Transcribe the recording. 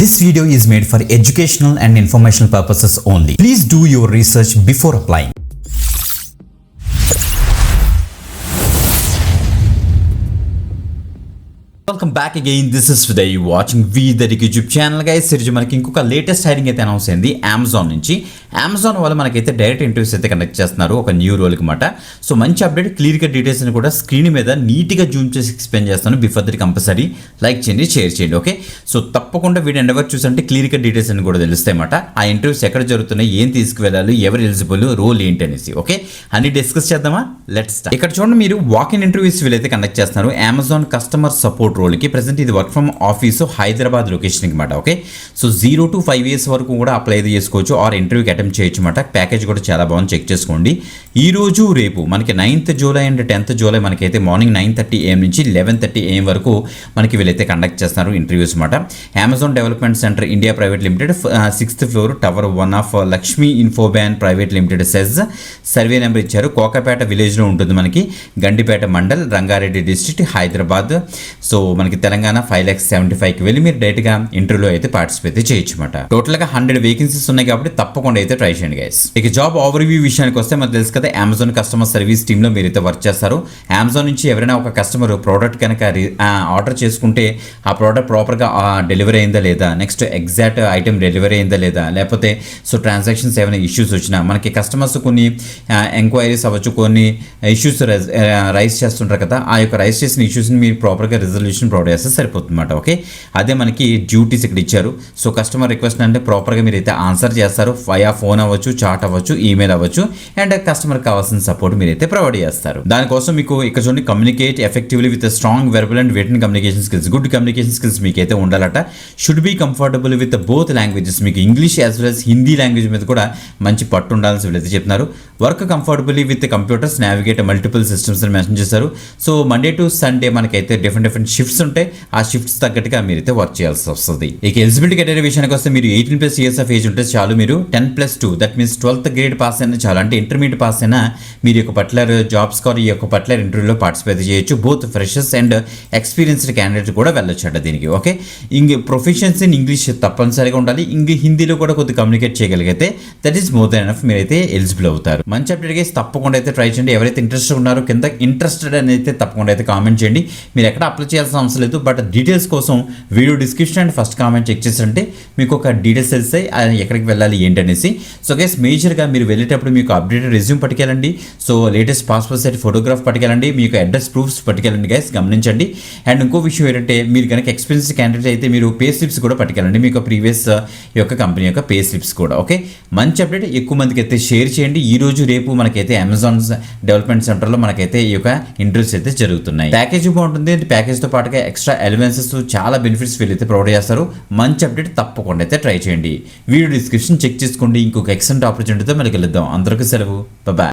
This video is made for educational and informational purposes only. Please do your research before applying. Welcome back again. This is Vidya watching వి దరిక్ YouTube channel guys. ఈరోజు మనకి ఇంకొక latest hiring అయితే announce అయింది Amazon నుంచి. Amazon వాళ్ళు మనకైతే డైరెక్ట్ ఇంటర్వ్యూస్ అయితే కండక్ట్ చేస్తున్నారు ఒక న్యూ రోల్కి మాట. సో మంచి అప్డేట్, క్లియర్గా డీటెయిల్స్ అని కూడా స్క్రీన్ మీద నీట్గా జూమ్ చేసి ఎక్స్ప్లెయిన్ చేస్తాను. బిఫోర్ దట్ కంపల్సరీ లైక్ చేయండి, షేర్ చేయండి. ఓకే, సో తప్పకుండా వీడియో ఎండ్ వరకు చూసంటే క్లియర్గా డీటెయిల్స్ అని కూడా తెలుస్తాయి అన్నమాట. ఆ ఇంటర్వ్యూస్ ఎక్కడ జరుగుతున్నాయి, ఏం తీసుకువెళ్ళాలి, ఎవరు ఎలిజిబుల్, రోల్ ఏంటి అనేసి. ఓకే, అన్ని డిస్కస్ చేద్దామా? Let's start. ఇక్కడ చూడండి, మీరు వాక్ ఇన్ ఇంటర్వ్యూస్ వీళ్ళైతే కండక్ట్ చేస్తున్నారు అమెజాన్ కస్టమర్ సపోర్ట్ రోల్కి. ప్రెసెంట్ ఇది వర్క్ ఫ్రమ్ ఆఫీస్ హైదరాబాద్ లొకేషన్కి మాట. ఓకే, సో 0 to 5 years వరకు కూడా అప్లై చేసుకోవచ్చు ఆర్ ఇంటర్వ్యూకి అటెంప్ట్ చేయొచ్చు అన్నమాట. ప్యాకేజ్ కూడా చాలా బాగుంది, చెక్ చేసుకోండి. ఈ రోజు రేపు మనకి 9th July and 10th July మనకైతే మార్నింగ్ 9:30 AM నుంచి 11:30 AM వరకు మనకి వీళ్ళైతే కండక్ట్ చేస్తున్నారు ఇంటర్వ్యూస్ అన్నమాట. Amazon development centre India private limited 6th floor tower 1 of Lakshmi Infobahn private limited SEZ. Survey number ఇచ్చారు. కోకాపేట విలేజ్లో ఉంటుంది మనకి, గండిపేట మండల్, రంగారెడ్డి డిస్ట్రిక్ట్, హైదరాబాద్. సో మనకి తెలంగాణ 5,75,000కి వెళ్ళి మీరు డైరెక్ట్గా ఇంటర్వ్యూలో అయితే పార్టిసిపేట్ చేయొచ్చు అన్నమాట. టోటల్గా 100 వేకెన్సీస్ ఉన్నాయి కాబట్టి తప్పకుండా అయితే ట్రై చేయండి గైస్. ఇక జాబ్ ఓవర్వ్యూ విషయానికి వస్తే మనకు తెలుసు కదా, అమెజాన్ కస్టమర్ సర్వీస్ టీంలో మీరు అయితే వర్క్ చేస్తారు. అమెజాన్ నుంచి ఎవరైనా ఒక కస్టమర్ ప్రోడక్ట్ కనుక ఆర్డర్ చేసుకుంటే ఆ ప్రోడక్ట్ ప్రాపర్గా డెలివరీ అయిందా లేదా, నెక్స్ట్ ఎగ్జాక్ట్ ఐటమ్ డెలివరీ అయిందా లేదా, లేకపోతే సో ట్రాన్సాక్షన్స్ ఏమైనా ఇష్యూస్ వచ్చినా, మనకి కస్టమర్స్ కొన్ని ఎంక్వైరీస్ అవ్వచ్చు, కొన్ని ఇష్యూస్ రైజ్ చేస్తుంటారు కదా, ఆ యొక్క రైజ్ చేసిన ఇష్యూస్ని మీరు ప్రాపర్గా రిజల్యూషన్ ప్రొవైడ్ చేస్తే సరిపోతుంది అన్నమాట. ఓకే, అదే మనకి డ్యూటీస్ ఇక్కడ ఇచ్చారు. సో కస్టమర్ రిక్వెస్ట్ అంటే ప్రాపర్గా మీరు అయితే ఆన్సర్ చేస్తారు. వయా ఫోన్ అవ్వచ్చు, చాట్ అవ్వచ్చు, ఈమెయిల్ అవ్వచ్చు, అండ్ కస్టమర్ కావాల్సిన సపోర్ట్ మీరైతే ప్రొవైడ్ చేస్తారు. దానికోసం మీకు ఇక్కడ చూడండి, communicate effectively with strong verbal and written communication skills. Good communication skills మీకు అయితే ఉండాలట. Should be comfortable with both languages. మీకు English as well as Hindi language మీద కూడా మంచి పట్టు ఉండాలని వీళ్ళైతే చెప్తున్నారు. Work comfortably with computers, navigate multiple systems అని మెన్షన్ చేశారు. సో మండే టు సండే మనకైతే డిఫరెంట్ షిఫ్ట్స్ ఉంటాయి. ఆ షిఫ్ట్స్ తగ్గట్టుగా మీరైతే వర్క్ చేయాల్సి వస్తుంది. ఇక ఎలిజిబిలిటీ క్రైటీరియా విషయానికి వస్తే మీరు 18+ years ఆఫ్ ఏజ్ ఉంటే చాలు. మీరు 10+2 that means 12th grade pass అయినా చాలు. అంటే ఇంటర్మీడియట్ పాస్ అయినా మీరు యొక్క పర్టికులర్ జాబ్స్ కార్ ఈ యొక్క పర్టికులర్ ఇంటర్వ్యూలో పార్టిసిపేట్ చేయొచ్చు. Both freshers and experienced candidate కూడా వెళ్ళొచ్చు అంట దీనికి. ఓకే, ప్రొఫిషియన్సీ ఇన్ ఇంగ్లీష్ తప్పనిసరిగా ఉండాలి. హిందీలో కూడా కొద్దిగా కమ్యూనికేట్ చేయగలిగితే that is more than enough, మీరైతే ఎలిజిబుల్ అవుతారు. మంచి అప్డేట్ గైస్, తప్పకుండా అయితే ట్రై చేయండి. ఎవరైతే ఇంట్రెస్టెడ్ ఉన్నారో కింద ఇంట్రెస్టెడ్ అని అయితే తప్పకుండా అయితే కామెంట్ చేయండి. మీరు ఎక్కడ అప్లై చేయాల్సిన అవసరం లేదు, బట్ డీటెయిల్స్ కోసం video description and first comment check చేస్తుంటే మీకు ఒక డీటెయిల్స్ తెలుస్తాయి ఎక్కడికి వెళ్ళాలి ఏంటనేసి. సో గైస్, మేజర్గా మీరు వెళ్ళేటప్పుడు మీకు అప్డేటెడ్ రెజ్యూమ్ పట్టుకెళ్ళండి. So latest passport size photograph పట్టుకెళ్ళండి. మీకు అడ్రస్ ప్రూఫ్స్ పట్టుకెళ్ళండి గైస్, గమనించండి. అండ్ ఇంకో విషయం ఏంటంటే, మీరు కనుక ఎక్స్పీరియన్స్ క్యాండిడేట్ అయితే మీరు పే స్లిప్స్ కూడా పట్టుకెళ్ళండి, మీకు ప్రీవియస్ యొక్క కంపెనీ యొక్క పే స్లిప్స్ కూడా. ఓకే, మంచి అప్డేట్, ఎక్కువ మందికి అయితే షేర్ చేయండి. ఈ రోజు రేపు మనకైతే అమెజాన్ డెవలప్మెంట్ సెంటర్లో మనకైతే ఈ యొక్క ఇంటర్వ్యూస్ అయితే జరుగుతున్నాయి. ప్యాకేజ్ బాగుంటుంది. ప్యాకేజ్తో పాటుగా ఎక్స్ట్రా ఎలివెన్సెస్, చాలా బెనిఫిట్స్ వీళ్ళైతే ప్రొవైడ్ చేస్తారు. మంచి అప్డేట్, తప్పకుండా అయితే ట్రై చేయండి. వీడియో డిస్క్రిప్షన్ చెక్ చేసుకోండి. ఇంకొక ఎక్సలెంట్ ఆపర్చునిటీతో మనకి వెళ్దాం. అందరికీ సెలవు, బాయ్.